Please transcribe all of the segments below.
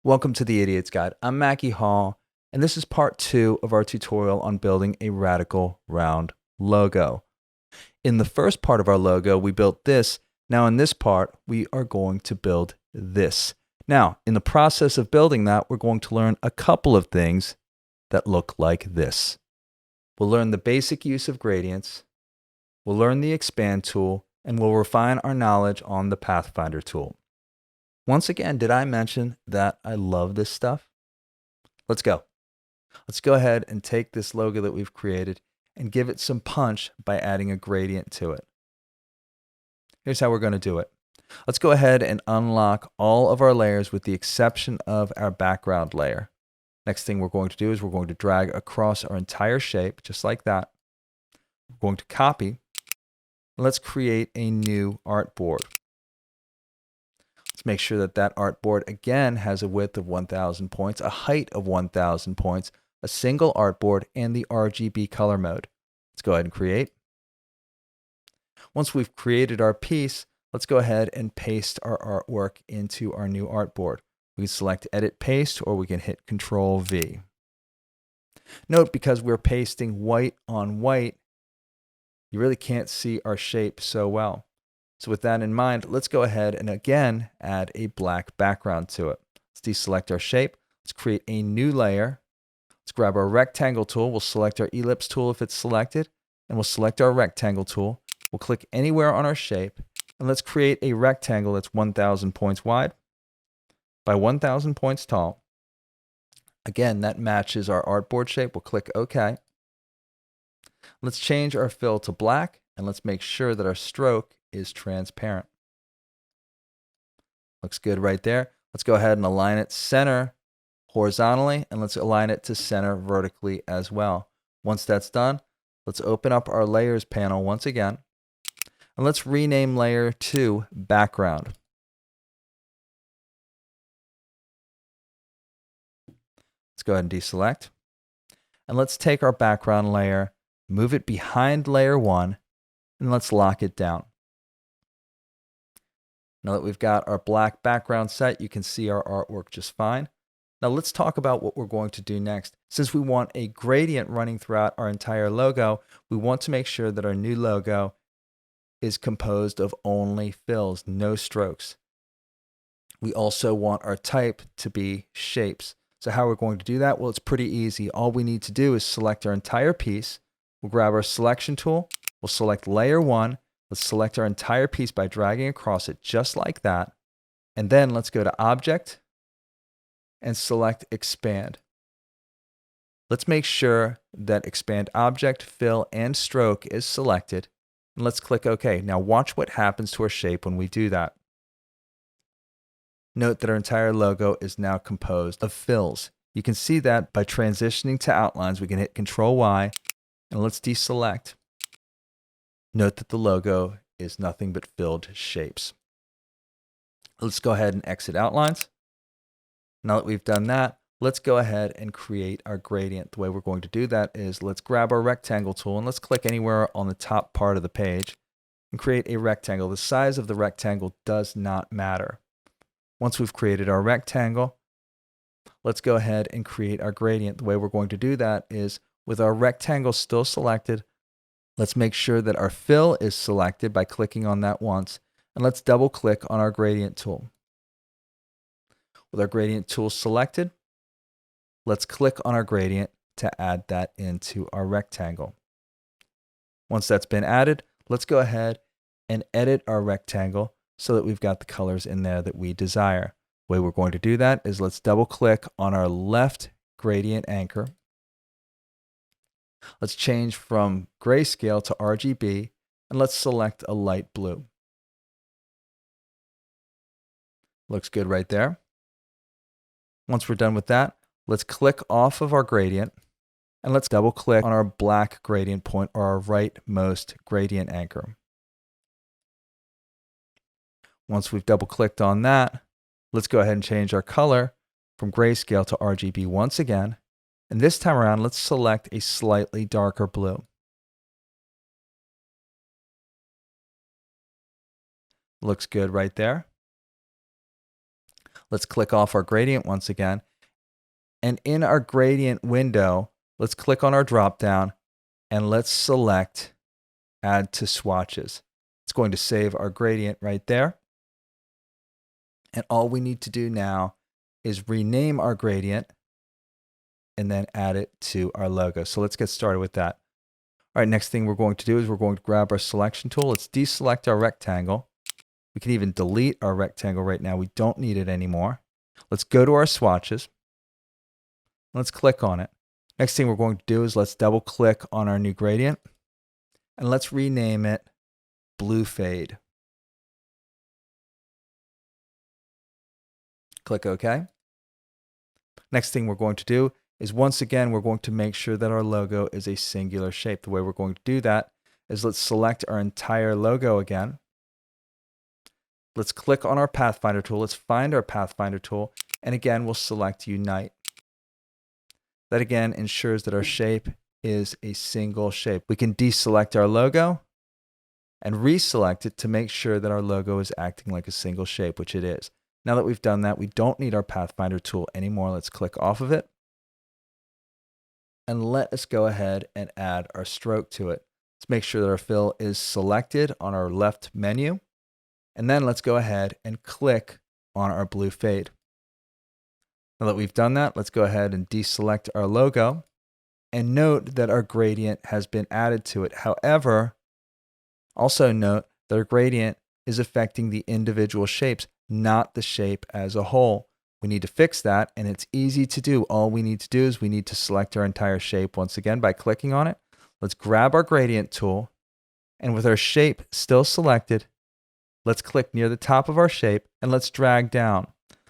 Welcome to the Idiot's Guide. I'm Mackie Hall, and this is part 2 of our tutorial on building a radical round logo. In the first part of our logo, we built this. Now in this part, we are going to build this. Now, in the process of building that, we're going to learn a couple of things that look like this. We'll learn the basic use of gradients, we'll learn the expand tool, and we'll refine our knowledge on the Pathfinder tool. Once again, did I mention that I love this stuff? Let's go. Let's go ahead and take this logo that we've created and give it some punch by adding a gradient to it. Here's how we're going to do it. Let's go ahead and unlock all of our layers with the exception of our background layer. Next thing we're going to do is we're going to drag across our entire shape, just like that. We're going to copy. Let's create a new artboard. Let's make sure that that artboard again has a width of 1,000 points, a height of 1,000 points, a single artboard, and the RGB color mode. Let's go ahead and create. Once we've created our piece, let's go ahead and paste our artwork into our new artboard. We can select Edit Paste, or we can hit Control V. Note, because we're pasting white on white, you really can't see our shape so well. So with that in mind, let's go ahead and again add a black background to it. Let's deselect our shape. Let's create a new layer. Let's grab our rectangle tool. We'll select our ellipse tool if it's selected, and we'll select our rectangle tool. We'll click anywhere on our shape, and let's create a rectangle that's 1,000 points wide by 1,000 points tall. Again, that matches our artboard shape. We'll click OK. Let's change our fill to black, and let's make sure that our stroke is transparent. Looks good right there. Let's go ahead and align it center horizontally, and let's align it to center vertically as well. Once that's done, let's open up our layers panel once again, and let's rename layer to background. Let's go ahead and deselect, and let's take our background layer, move it behind layer 1, and let's lock it down. Now that we've got our black background set, you can see our artwork just fine. Now let's talk about what we're going to do next. Since we want a gradient running throughout our entire logo, we want to make sure that our new logo is composed of only fills, no strokes. We also want our type to be shapes. So how we're going to do that? Well, it's pretty easy. All we need to do is select our entire piece. We'll grab our selection tool. We'll select layer 1. Let's select our entire piece by dragging across it just like that. And then let's go to Object and select Expand. Let's make sure that Expand Object, Fill, and Stroke is selected. And let's click OK. Now watch what happens to our shape when we do that. Note that our entire logo is now composed of fills. You can see that by transitioning to outlines. We can hit Control Y, and let's deselect. Note that the logo is nothing but filled shapes. Let's go ahead and exit outlines. Now that we've done that, let's go ahead and create our gradient. The way we're going to do that is let's grab our rectangle tool and let's click anywhere on the top part of the page and create a rectangle. The size of the rectangle does not matter. Once we've created our rectangle, let's go ahead and create our gradient. The way we're going to do that is with our rectangle still selected, let's make sure that our fill is selected by clicking on that once, and let's double click on our gradient tool. With our gradient tool selected, let's click on our gradient to add that into our rectangle. Once that's been added, let's go ahead and edit our rectangle so that we've got the colors in there that we desire. The way we're going to do that is let's double click on our left gradient anchor. Let's change from grayscale to RGB, and let's select a light blue. Looks good right there. Once we're done with that, let's click off of our gradient, and let's double click on our black gradient point, or our rightmost gradient anchor. Once we've double clicked on that, let's go ahead and change our color from grayscale to RGB once again. And this time around, let's select a slightly darker blue. Looks good right there. Let's click off our gradient once again. And in our gradient window, let's click on our drop down and let's select Add to Swatches. It's going to save our gradient right there. And all we need to do now is rename our gradient and then add it to our logo. So let's get started with that. All right, next thing we're going to do is we're going to grab our selection tool. Let's deselect our rectangle. We can even delete our rectangle right now. We don't need it anymore. Let's go to our swatches. Let's click on it. Next thing we're going to do is let's double click on our new gradient and let's rename it Blue Fade. Click OK. Next thing we're going to do is once again, we're going to make sure that our logo is a singular shape. The way we're going to do that is let's select our entire logo again. Let's click on our Pathfinder tool. Let's find our Pathfinder tool. And again, we'll select Unite. That again ensures that our shape is a single shape. We can deselect our logo and reselect it to make sure that our logo is acting like a single shape, which it is. Now that we've done that, we don't need our Pathfinder tool anymore. Let's click off of it. And let us go ahead and add our stroke to it. Let's make sure that our fill is selected on our left menu. And then let's go ahead and click on our blue fade. Now that we've done that, let's go ahead and deselect our logo. And note that our gradient has been added to it. However, also note that our gradient is affecting the individual shapes, not the shape as a whole. We need to fix that, and it's easy to do. All we need to do is we need to select our entire shape once again by clicking on it. Let's grab our gradient tool, and with our shape still selected, let's click near the top of our shape, and let's drag down.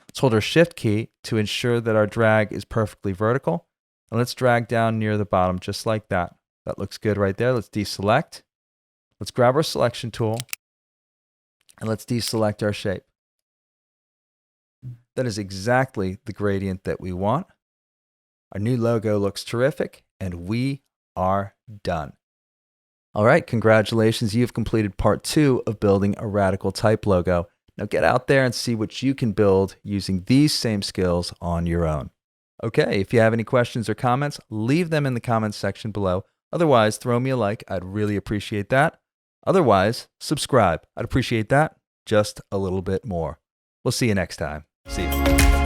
Let's hold our Shift key to ensure that our drag is perfectly vertical, and let's drag down near the bottom just like that. That looks good right there. Let's deselect. Let's grab our selection tool, and let's deselect our shape. That is exactly the gradient that we want. Our new logo looks terrific, and we are done. All right, congratulations. You've completed part 2 of building a radical type logo. Now get out there and see what you can build using these same skills on your own. Okay, if you have any questions or comments, leave them in the comments section below. Otherwise, throw me a like. I'd really appreciate that. Otherwise, subscribe. I'd appreciate that just a little bit more. We'll see you next time. See you.